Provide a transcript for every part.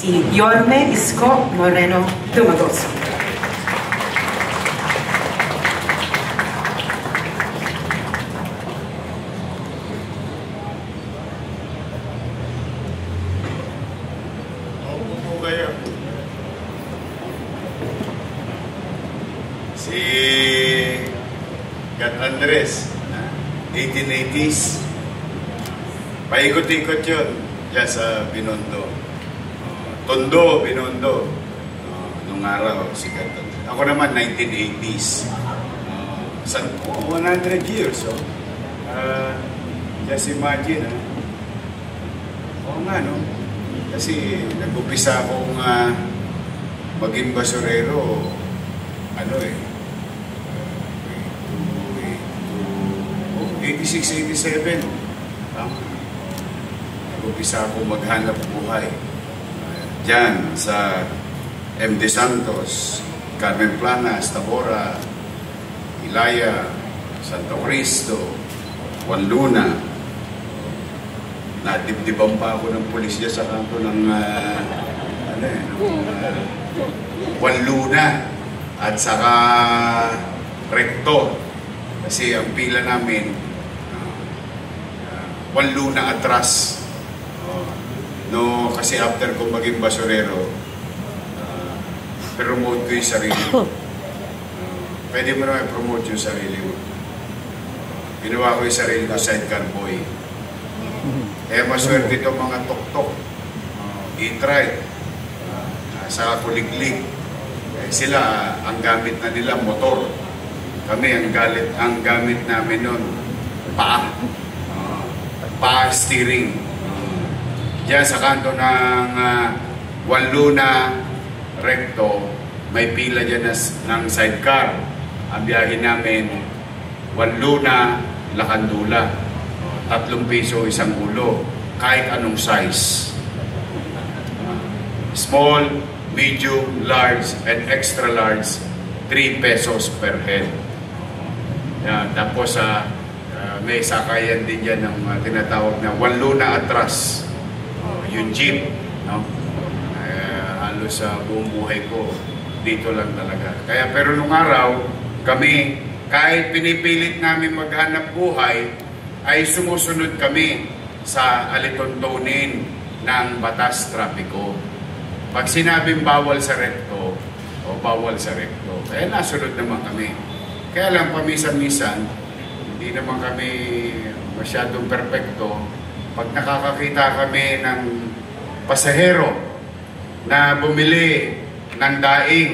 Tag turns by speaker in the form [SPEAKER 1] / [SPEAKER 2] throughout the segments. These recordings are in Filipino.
[SPEAKER 1] si Yorme Isko Moreno Dumagoso.
[SPEAKER 2] Si Gat Andres, 1880s, paikot-ikot yun dyan sa Binondo. Tondo, Binondo, nung araw si Gat Andres. Ako naman, 1980s. 100 years, so. Just imagine, oo nga, no? Kasi nag-upisa akong maging basurero, 86, 87. Nag-upisa ako maghanap buhay. Diyan sa MD Santos, Carmen Planas, Tabora, Ilaya, Santo Cristo, Juan Luna. Nadibdiban pa ako ng pulisya sa kanto ng Juan Luna at saka Recto. Kasi ang pila namin Juan Luna atras. No, kasi after ko maging basurero, promote ko yung sarili mo. Pwede mo naman promote yung sarili mo. Ginawa ko yung sarili ko sidecar boy. Kaya maswerte itong mga tok-tok, e-trike, sa kuliglig. Sila, ang gamit na nila motor. Kami, ang gamit namin nun, paa. Paa steering. Diyan sa kanto ng Juan Luna, Recto, may pila dyan ng sidecar. Ang biyahe namin, Juan Luna, Lacandula. 3 piso isang ulo, kahit anong size. Small, medium, large, and extra large, 3 pesos per head. Yan. Tapos may sakayan din dyan ng tinatawag na Juan Luna atras. Yung jeep, no? Halos sa buong buhay ko, dito lang talaga. Kaya pero nung araw, kami, kahit pinipilit namin maghanap buhay, ay sumusunod kami sa alituntunin ng batas trapiko. Pag sinabing bawal sa Recto, o bawal sa Recto, kaya nasunod naman kami. Kaya lang pamisan-misan, hindi naman kami masyadong perpekto. Pag nakakakita kami ng pasahero na bumili ng daing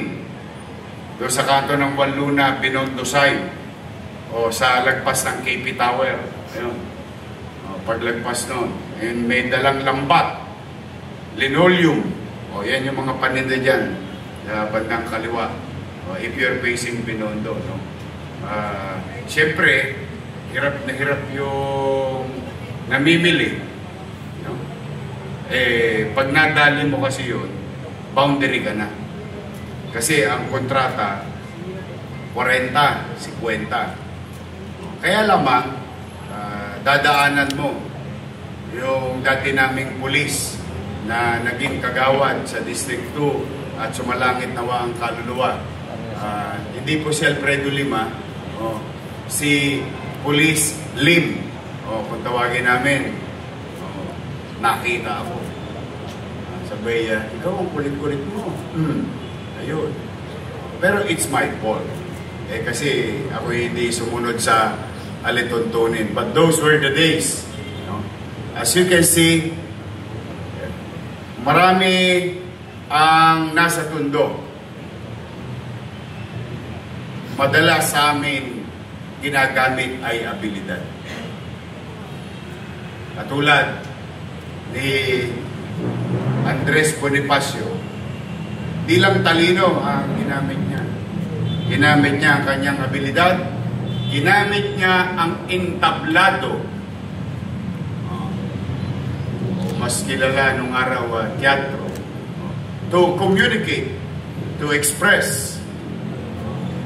[SPEAKER 2] doon sa kanto ng Juan Luna, Binondo side, o sa lagpas ng KP Tower, ayun. Paglagpas nun, may dalang lambat, linoleum, yan yung mga paninda dyan sa bandang kaliwa, if you're facing Binondo, no? Siyempre, hirap na hirap yung namimili, no? Pag nadali mo kasi yun, boundary ka na. Kasi ang kontrata 40, 50. Kaya lamang dadaanan mo yung dati naming pulis na naging kagawad sa District 2 at sumalangit nawa ang kaluluwa. Hindi po si Alfredo Lima, si Police Lim, kung tawagin namin, nakita ako. Sabay, ikaw ang kulit-kulit mo. Ayun. Pero it's my fault. Kasi ako hindi sumunod sa alituntunin. But those were the days. As you can see, marami ang nasa Tondo. Madalas sa amin ginagamit ay abilidad. Katulad ni Andres Bonifacio, di lang talino ang ginamit niya. Ginamit niya ang kanyang abilidad, ginamit niya ang entablado. Mas kilala nung araw, teatro. To communicate, to express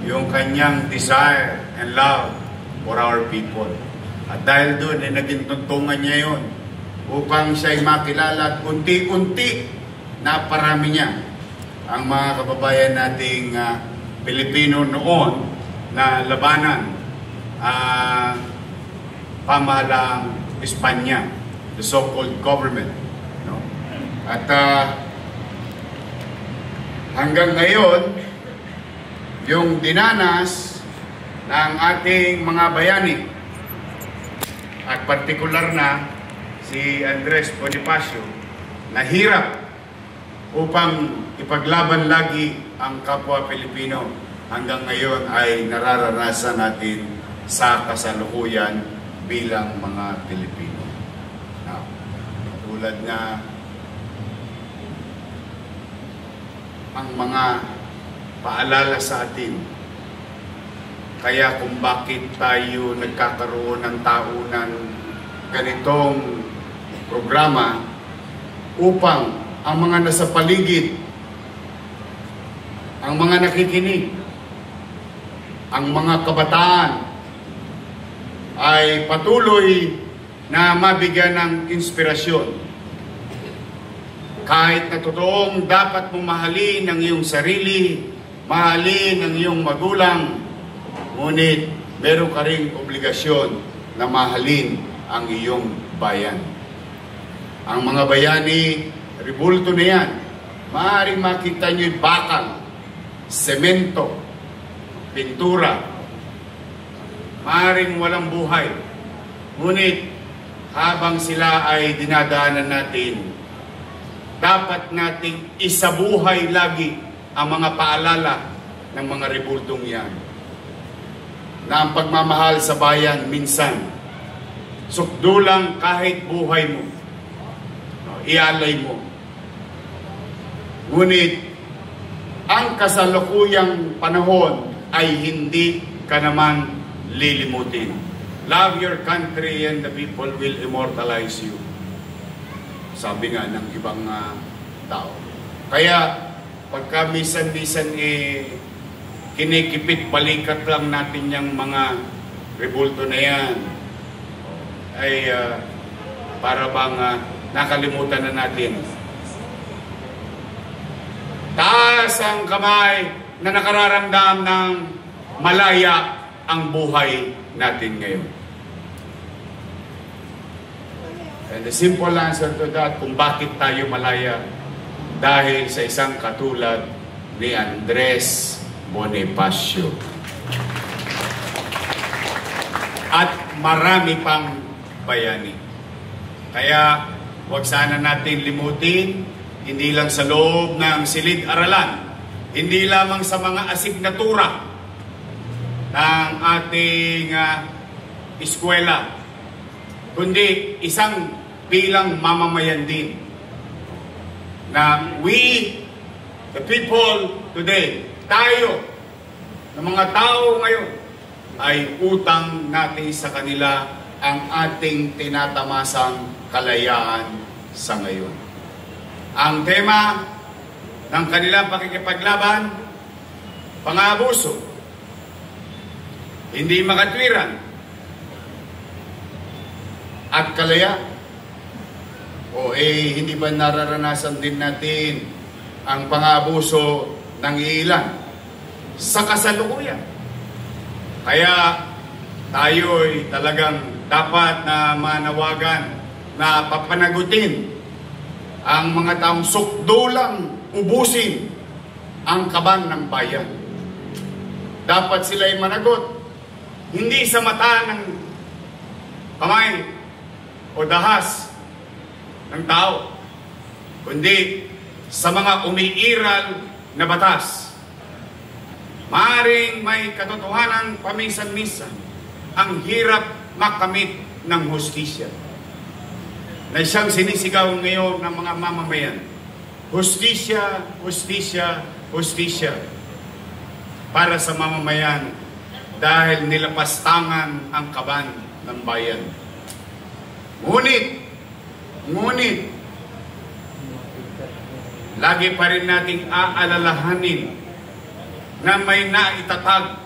[SPEAKER 2] yung kanyang desire and love for our people. At dahil doon, naging tuntungan niya yun upang siya'y makilala at unti-unti naparami niya ang mga kababayan nating Pilipino noon na labanan pamahalaang Espanya, the so-called government. No? At hanggang ngayon, yung dinanas ng ating mga bayani, at partikular na si Andres Bonifacio, nahirap upang ipaglaban lagi ang kapwa Pilipino, hanggang ngayon ay nararanasan natin sa kasalukuyan bilang mga Pilipino. Now, tulad na ang mga paalala sa atin, kaya kung bakit tayo nagkakaroon ng taunan ganitong programa upang ang mga nasa paligid, ang mga nakikinig, ang mga kabataan ay patuloy na mabigyan ng inspirasyon. Kahit na totoong dapat mong mahalin ang iyong sarili, mahalin ang iyong magulang, ngunit meron ka ring obligasyon na mahalin ang iyong bayan. Ang mga bayani, rebulto na yan, maaaring makita nyo yung bakal, semento, pintura, maaaring walang buhay. Ngunit habang sila ay dinadaanan natin, dapat nating isabuhay lagi ang mga paalala ng mga rebultong yan. Na ang pagmamahal sa bayan minsan, sukdulang kahit buhay mo, ialay mo. Ngunit, ang kasalukuyang panahon ay hindi ka naman lilimutin. Love your country and the people will immortalize you. Sabi nga ng ibang tao. Kaya, pagka misan-misan kinikipit balikat lang natin yung mga rebulto na yan, ay para bang nakalimutan na natin. Taas ang kamay na nakararamdam ng malaya ang buhay natin ngayon. And the simple answer to that, kung bakit tayo malaya, dahil sa isang katulad ni Andres Bonifacio. At marami pang bayani. Kaya huwag sana natin limutin, hindi lang sa loob ng silid-aralan, hindi lamang sa mga asignatura ng ating eskwela, kundi isang bilang mamamayan din na we, the people today, tayo, ng mga tao ngayon, ay utang natin sa kanila ang ating tinatamasang kalayaan sa ngayon. Ang tema ng kanilang pakikipaglaban, pang-aabuso, hindi makatwiran, at kalayaan. Hindi ba nararanasan din natin ang pang-aabuso ng ilan sa kasalukuyan? Kaya tayo'y talagang dapat na manawagan na papanagutin ang mga taong sukdulang ubusin ang kaban ng bayan. Dapat sila'y managot, hindi sa mata ng kamay o dahas ng tao, kundi sa mga umiiral na batas. Maaring may katotohanan paminsan-minsan, ang hirap makamit ng hustisya na siyang sinisigaw ngayon ng mga mamamayan. Hustisya, hustisya, hustisya para sa mamamayan dahil nilapastangan ang kaban ng bayan. Ngunit, lagi pa rin nating aalalahanin na may naitatag.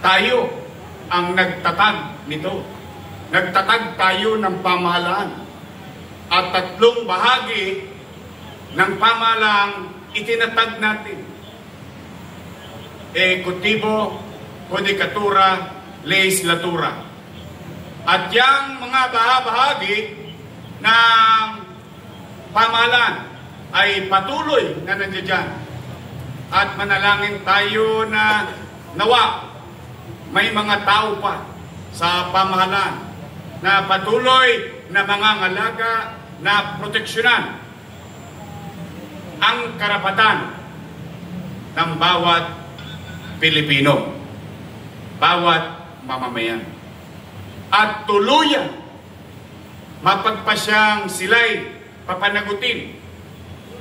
[SPEAKER 2] Tayo ang nagtatag nito. Nagtatag tayo ng pamahalaan. At 3 bahagi ng pamahalang itinatag natin. Ekutibo, Judikatura, Legislatura. At yang mga bahagi ng pamahalaan ay patuloy na nandiyan. At manalangin tayo na nawa may mga tao pa sa pamahalaan na patuloy na mangangalaga na proteksyonan ang karapatan ng bawat Pilipino, bawat mamamayan. At tuluyan mapagpasyang sila'y papanagutin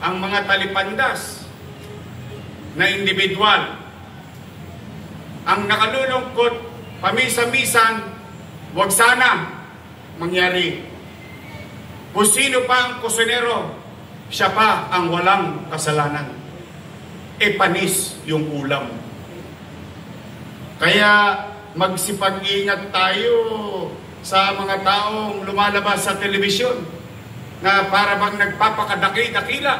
[SPEAKER 2] ang mga talipandas na individual. Ang nakalulungkot, pamisa-misan, wag sana mangyari. Kung sino pa ang kusinero, siya pa ang walang kasalanan. Panis yung ulam. Kaya magsipag-ingat tayo sa mga taong lumalabas sa telebisyon na para bang nagpapakadaki-dakila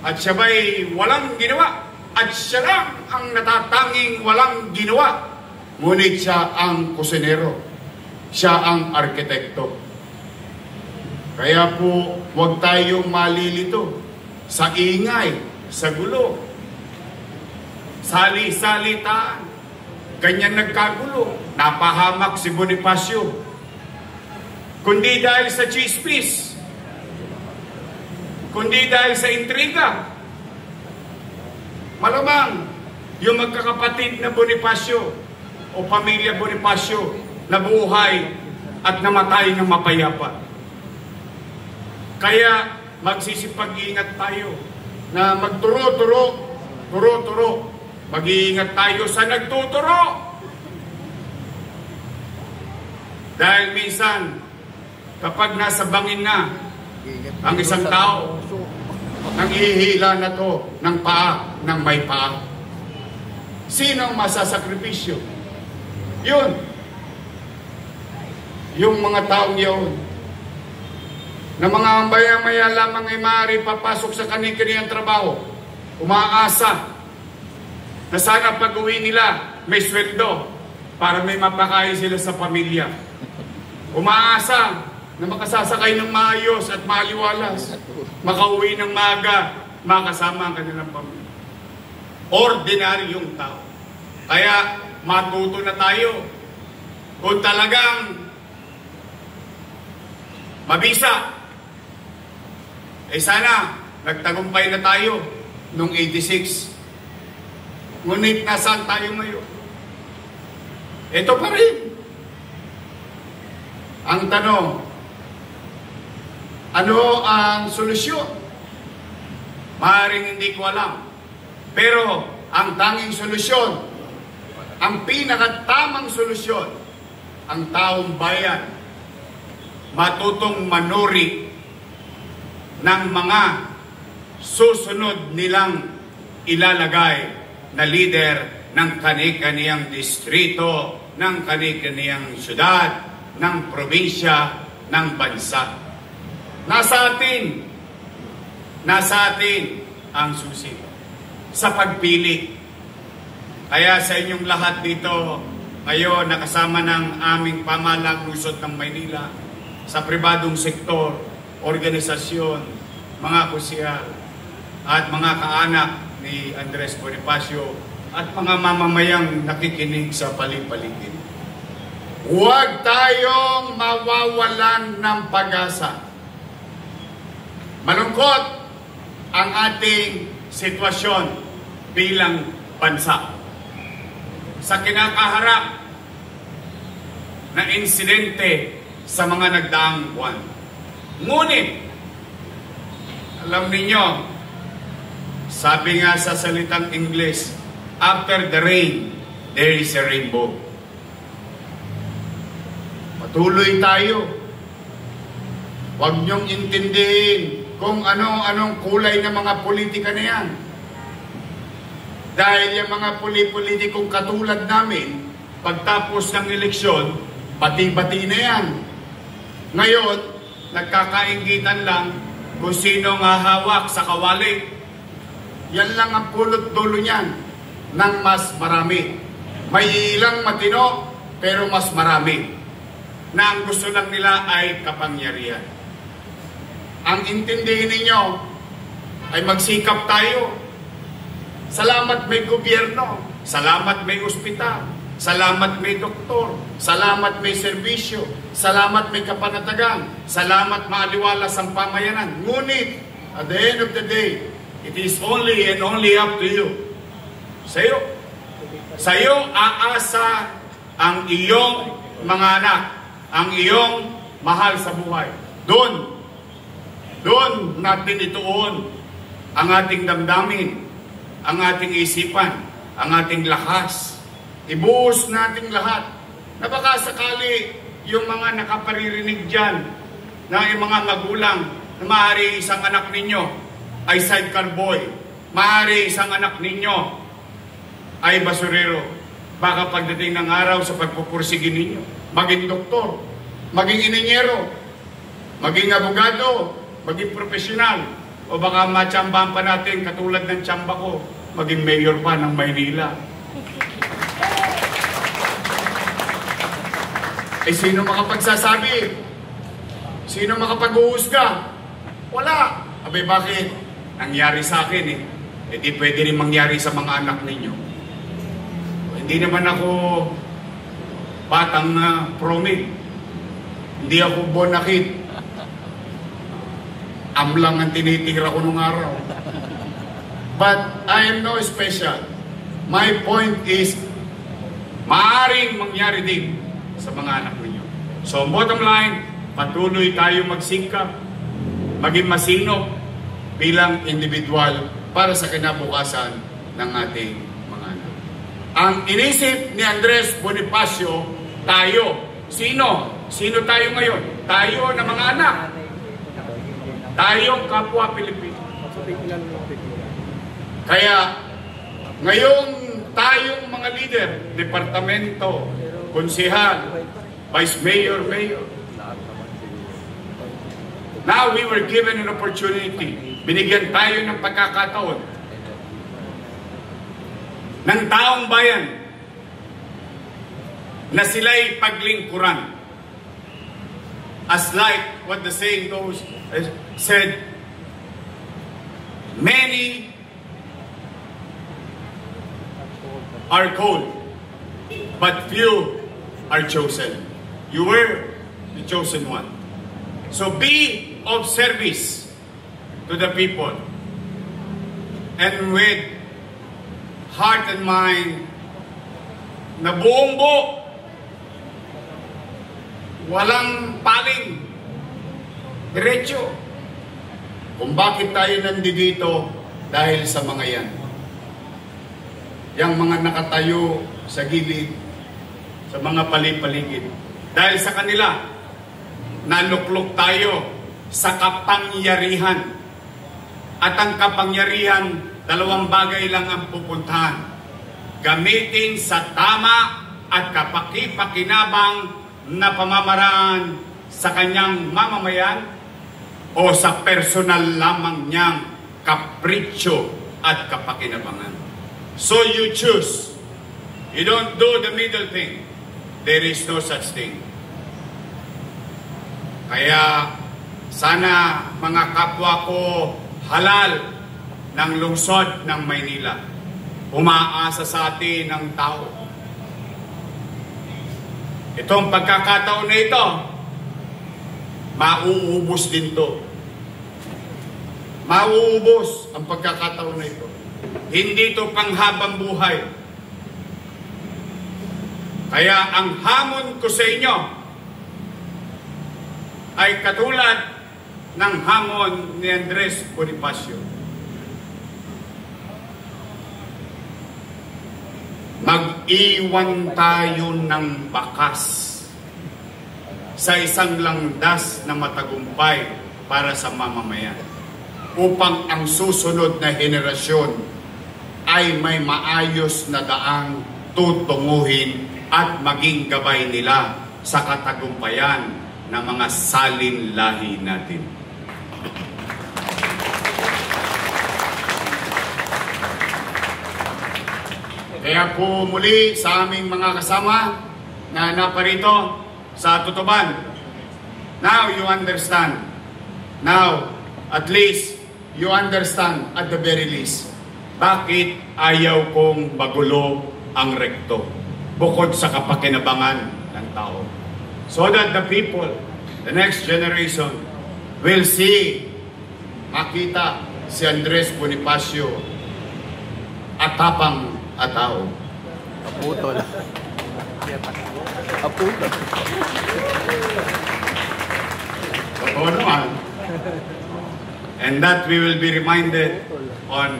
[SPEAKER 2] at siya ba'y walang ginawa at siya lang ang natatanging walang ginawa, ngunit siya ang kusinero, siya ang arkitekto. Kaya po huwag tayong malilito sa ingay, sa gulo, sali-salitaan. Ganyan nagkagulo, napahamak si Bonifacio. Kundi dahil sa chismis, kundi dahil sa intriga. Malamang yung magkakapatid na Bonifacio o pamilya Bonifacio nabuhay at namatay ng mapayapa. Kaya magsisipag-ingat tayo na magturo-turo. Mag-iingat tayo sa nagtuturo. Dahil minsan, kapag nasa bangin na ang isang tao, nanghihila na to ng paa, ng may paa. Sino ang masasakripisyo? Yun. Yung mga taong yun. Na mga maya-maya lamang ay maaari papasok sa kani-kaniyang trabaho. Umaasa na sana pag-uwi nila may sweldo para may mapakain sila sa pamilya. Umaasa na makasasakay ng maayos at maaliwalas, makauwi ng maaga, makasama ang kanilang pamilya. Ordinaryong tao. Kaya matuto na tayo kung talagang mabisa. Sana nagtagumpay na tayo noong 86. Ngunit nasaan tayo ngayon? Ito pa rin. Ang tanong, ano ang solusyon? Maaaring hindi ko alam. Pero ang tanging solusyon, ang pinakatamang solusyon, ang taong bayan, matutong manuri ng mga susunod nilang ilalagay na leader ng kani-kaniyang distrito, ng kani-kaniyang syudad, ng probinsya, ng bansa. Nasa atin ang susi sa pagpili. Kaya sa inyong lahat dito, ngayon nakasama ng aming pamahalang lungsod ng Maynila, sa pribadong sektor, organisasyon, mga kusyal, at mga kaanak ni Andres Bonifacio at mga mamamayang nakikinig sa paligid. Huwag tayong mawawalan ng pag-asa. Malungkot ang ating sitwasyon bilang bansa. Sa kinakaharap na insidente sa mga nagdaang buwan. Ngunit, alam ninyo, sabi nga sa salitang English, after the rain, there is a rainbow. Patuloy tayo. Huwag niyong intindihin kung anong kulay ng mga politika na yan. Dahil yung mga politikong katulad namin, pagtapos ng eleksyon, bati-bati na yan. Ngayon, nagkakainggitan lang kung sino nga hawak sa kawali. Yan lang ang pulot dulo niyan ng mas marami. May ilang matino, pero mas marami. Na ang gusto lang nila ay kapangyarihan. Ang intindihin ninyo ay magsikap tayo. Salamat may gobyerno. Salamat may ospital. Salamat may doktor. Salamat may serbisyo. Salamat may kapanatagan. Salamat maaliwalas ang pamayanan. Ngunit, at the end of the day, it is only and only up to you. Sa'yo. Sa'yo aasa ang iyong mga anak. Ang iyong mahal sa buhay. Doon natin ituon ang ating damdamin, ang ating isipan, ang ating lakas. Ibuhos natin lahat. Na baka sakali yung mga nakaparirinig dyan na yung mga magulang na maaari isang anak ninyo ay sidecar boy, maaari isang anak ninyo ay basurero. Baka pagdating ng araw sa pagpupursigin ninyo, maging doktor, maging ininyero, maging abogado, maging profesional, o baka matsambahan pa natin katulad ng tsamba ko, maging mayor pa ng Maynila. Eh sino makapagsasabi? Sino makapag-uusga? Wala. Abay bakit? Nangyari sa akin eh. Eh di pwede rin mangyari sa mga anak ninyo. Hindi naman ako batang promig. Hindi ako bonakit. Amlang ang tinitira ko nung araw. But I am no special. My point is, maaaring mangyari din sa mga anak ninyo. So, bottom line, patuloy tayo magsingkap, maging masinop bilang individual para sa kinabukasan ng ating mga anak. Ang inisip ni Andres Bonifacio, tayo. Sino? Sino tayo ngayon? Tayo na mga anak. Tayong kapwa Pilipino. Kaya, ngayong tayong mga leader, departamento, konsehal, vice mayor, mayor. Now we were given an opportunity. Binigyan tayo ng pagkakataon ng taong bayan na sila'y paglingkuran. As like what the saying goes, said, many are called, but few are chosen. You were the chosen one. So be of service to the people. And with heart and mind na buong buo, walang paling, diretso. Kung bakit tayo nandito dahil sa mga yan. Yang mga nakatayo sa gilid, sa mga paligid. Dahil sa kanila, naluklok tayo sa kapangyarihan. At ang kapangyarihan, dalawang bagay lang ang pupuntahan. Gamitin sa tama at kapaki-pakinabang na pamamaraan sa kanyang mamamayan o sa personal lamang niyang kapritsyo at kapakinabangan. So you choose. You don't do the middle thing. There is no such thing. Kaya sana mga kapwa ko halal ng lungsod ng Maynila, umaasa sa atin ng tao. Itong pagkakataon na ito, mauubos din to. Mauubos ang pagkakataon na ito. Hindi ito panghabang buhay. Kaya ang hamon ko sa inyo ay katulad ng hamon ni Andres Bonifacio. Mag-iwan tayo ng bakas sa isang landas na matagumpay para sa mamamayan upang ang susunod na henerasyon ay may maayos na daang tutunguhin at maging gabay nila sa katagumpayan ng mga salin lahi natin. Kaya po muli sa aming mga kasama na naparito sa Tutuban, now you understand. Now, at least, you understand at the very least, bakit ayaw kong magulo ang rekto bukod sa kapakinabangan ng tao. So that the people, the next generation, will see, makita si Andres Bonifacio at tapang at tao.
[SPEAKER 3] Aputol. Aputol.
[SPEAKER 2] Totoo naman. And that we will be reminded on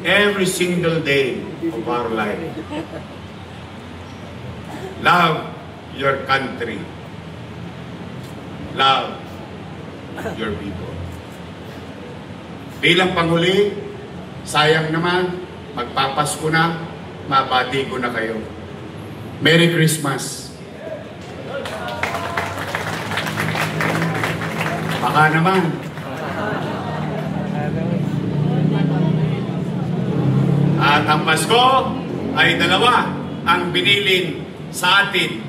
[SPEAKER 2] every single day of our life. Love your country. Love your people. Bilang panghuli, sayang naman, magpapasko na, mabati ko na kayo. Merry Christmas. Baka naman. At ang Pasko ay dalawa ang binilin sa atin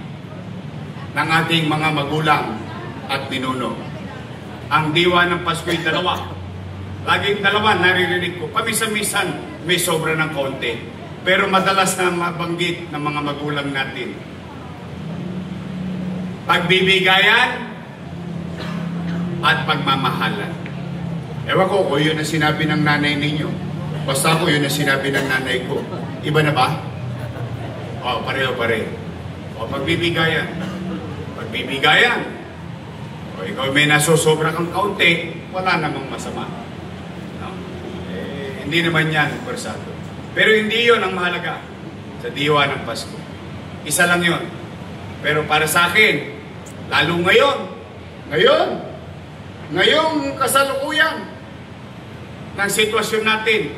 [SPEAKER 2] ng ating mga magulang at ninuno. Ang diwa ng Pasko ay dalawa. Laging dalawa, naririnig ko. Pamisa-misan, may sobra ng konti. Pero madalas na mabanggit ng mga magulang natin. Pagbibigayan at pagmamahalan. Ewan ko kung yun ang sinabi ng nanay ninyo. Basta ko yun ang sinabi ng nanay ko. Iba na ba? O, pareho-pareho. O, pagbibigayan. Pagbibigayan. O, ikaw may nasusobra kang kaunti, wala namang masama. No? Hindi naman yan, persado. Pero hindi yun ang mahalaga sa diwa ng Pasko. Isa lang yun. Pero para sa akin, lalo ngayong kasalukuyan ng sitwasyon natin,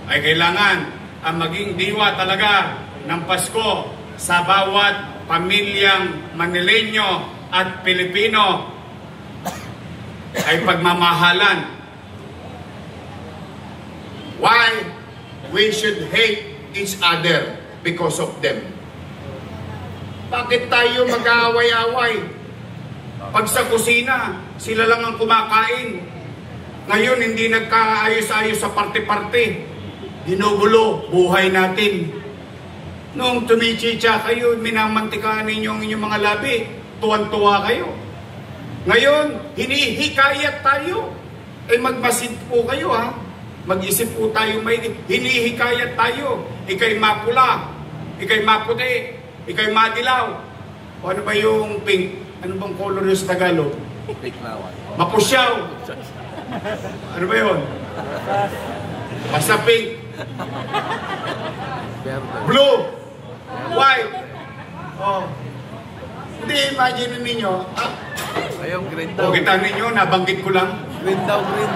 [SPEAKER 2] ay kailangan ang maging diwa talaga ng Pasko sa bawat pamilyang Manileño at Pilipino ay pagmamahalan. Why we should hate each other because of them? Bakit tayo mag-aaway-away? Pag sa kusina, sila lang ang kumakain. Ngayon, hindi nagkaayos-ayos sa parte-parte. Ginugulo buhay natin. Noong tumichicha kayo, minamantikaan ninyo ang inyong mga labi, tuwan-tuwa kayo. Ngayon, hinihikayat tayo. Magmasid po kayo, ha? Mag-isip po tayo may hinihikayat tayo. Ika'y mapula, ika'y maputi, ika'y madilaw. O ano ba yung pink? Ano bang color yung sa Tagalog?
[SPEAKER 3] Pink na one.
[SPEAKER 2] Mapusyaw. Ano ba yun? Basta pink. Blue. White. Oh. Hindi, imagine ninyo.
[SPEAKER 3] Ayun, green daw.
[SPEAKER 2] O kita ninyo, nabanggit ko lang.
[SPEAKER 3] Green daw, green.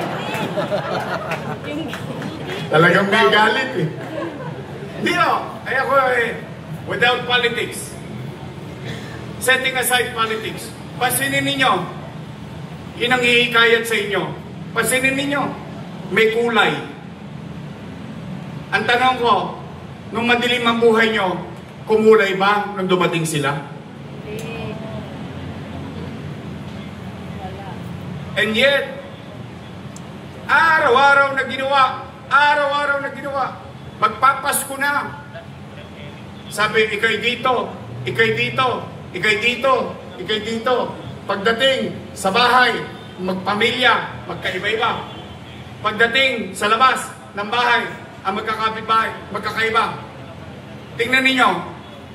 [SPEAKER 2] Talagang may galit eh. Hindi o. Ay ako without politics. Setting aside politics. Pansinin ninyo. Yun ang hihikayat sa inyo. Pansinin ninyo. May kulay. Ang tanong ko, nung madilim ang buhay nyo, kumulay ba nung dumating sila? And yet, araw-araw na ginawa, magpapasko na. Sabi, ikay dito, ikay dito, ikay dito, ikay dito. Pagdating sa bahay, magpamilya, magkaiba-iba. Pagdating sa labas ng bahay, ang magkakapit-bahay, magkakaiba. Tingnan ninyo,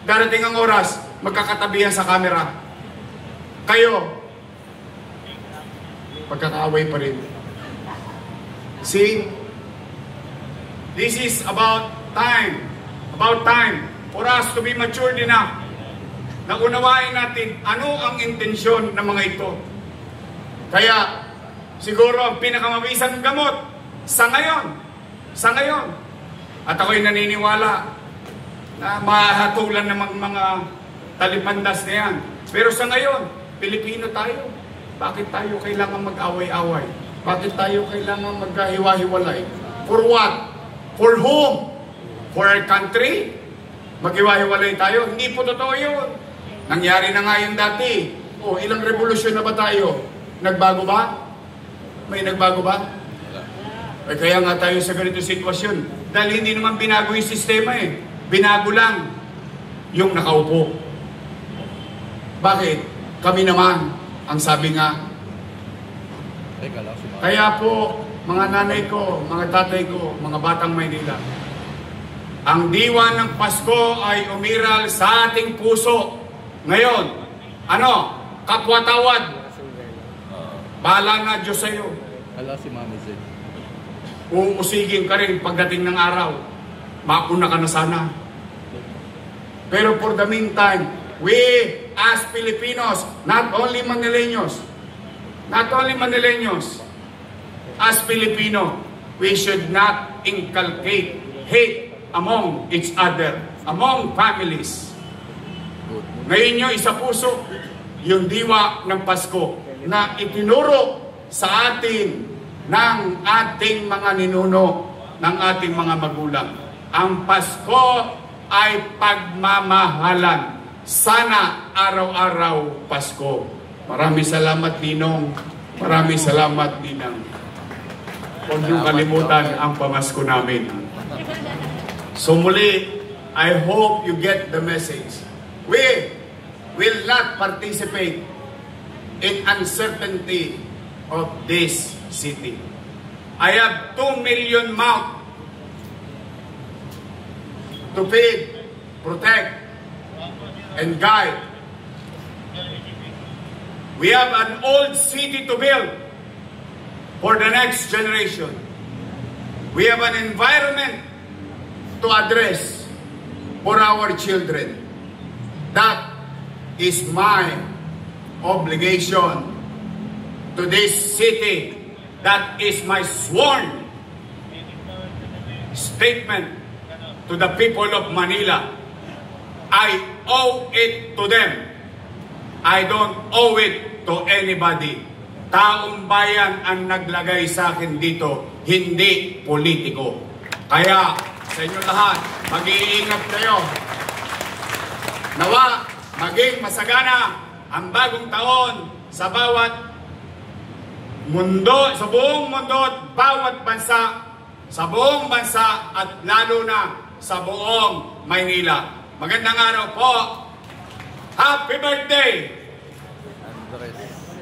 [SPEAKER 2] darating ang oras, magkakatabihan sa camera. Kayo, pagkakaaway pa rin. See? This is about time for us to be matured enough na unawain natin ano ang intensyon ng mga ito. Kaya, siguro ang pinakamabisang gamot sa ngayon, at ako'y naniniwala na mahatulan ng mga talipandas na yan. Pero sa ngayon, Pilipino tayo. Bakit tayo kailangan mag-away-away? Bakit tayo kailangan magkahiwa-hiwalay? For what? For whom? for our country, maghiwa-hiwalay tayo. Hindi po totoo yun. Nangyari na nga yun dati. O, ilang revolusyon na ba tayo? Nagbago ba? May nagbago ba? Eh, kaya nga tayo sa ganito sitwasyon. Dahil hindi naman binago yung sistema eh. Binago lang yung nakaupo. Bakit? Kami naman, ang sabi nga. Kaya po, mga nanay ko, mga tatay ko, mga batang Maynila, ang diwa ng Pasko ay umiral sa ating puso. Ngayon, ano? Kapwa-tawad. Bahala na Diyos sa'yo.
[SPEAKER 3] Hala si Mami Z.
[SPEAKER 2] Uusigin ka rin pagdating ng araw. Mauna ka na sana. Pero for the meantime, we as Filipinos, not only Manileños, as Filipino, we should not inculcate hate among each other, among families. Ngayon nyo, isa puso, yung diwa ng Pasko na itinuro sa atin ng ating mga ninuno, ng ating mga magulang. Ang Pasko ay pagmamahalan. Sana araw-araw Pasko. Maraming salamat, Ninong. Maraming salamat, Ninang. Huwag niyong kalimutan ang pamasko namin. So muli, I hope you get the message. We will not participate in uncertainty of this city. I have 2 million mouths to feed, protect, and guide. We have an old city to build for the next generation. We have an environment to address for our children. That is my obligation to this city. That is my sworn statement to the people of Manila. I owe it to them. I don't owe it to anybody. Taong bayan ang naglagay sa akin dito, hindi politiko. Kaya sa inyo lahat, mag-iingat kayo. Nawa, maging masagana ang bagong taon sa bawat mundo, sa buong mundo at bawat bansa, sa buong bansa at lalo na sa buong Maynila. Magandang araw po. Happy birthday!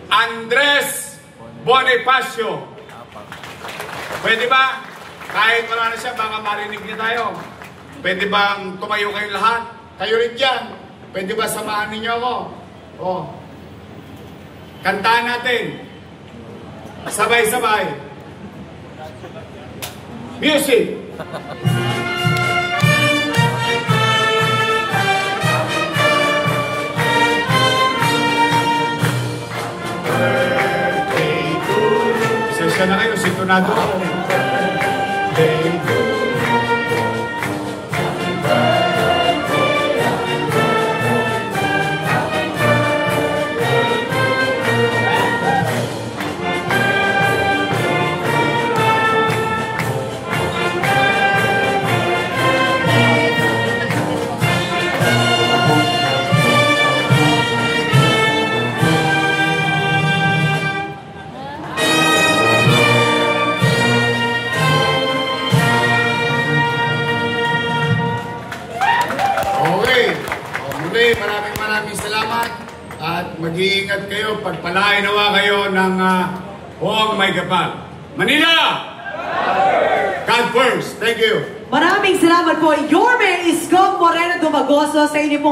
[SPEAKER 2] Andres Bonifacio. Pwede ba? Kahit wala na siya, baka marinig niya tayo. Pwede bang tumayo kayo lahat? Kayo rin dyan. Pwede ba samahan ninyo ako? Oh. Kantaan natin. Sabay-sabay. Music! Sesya na kayo, sintonado ako. Birthday to you. Maraming salamat at mag-iingat kayo. Pagpalain nawa kayo ng Huwag May Kapal. Manila! God first. Thank you.
[SPEAKER 1] Maraming salamat po, Yorme Isko Moreno Dumagoso, sa inyo po.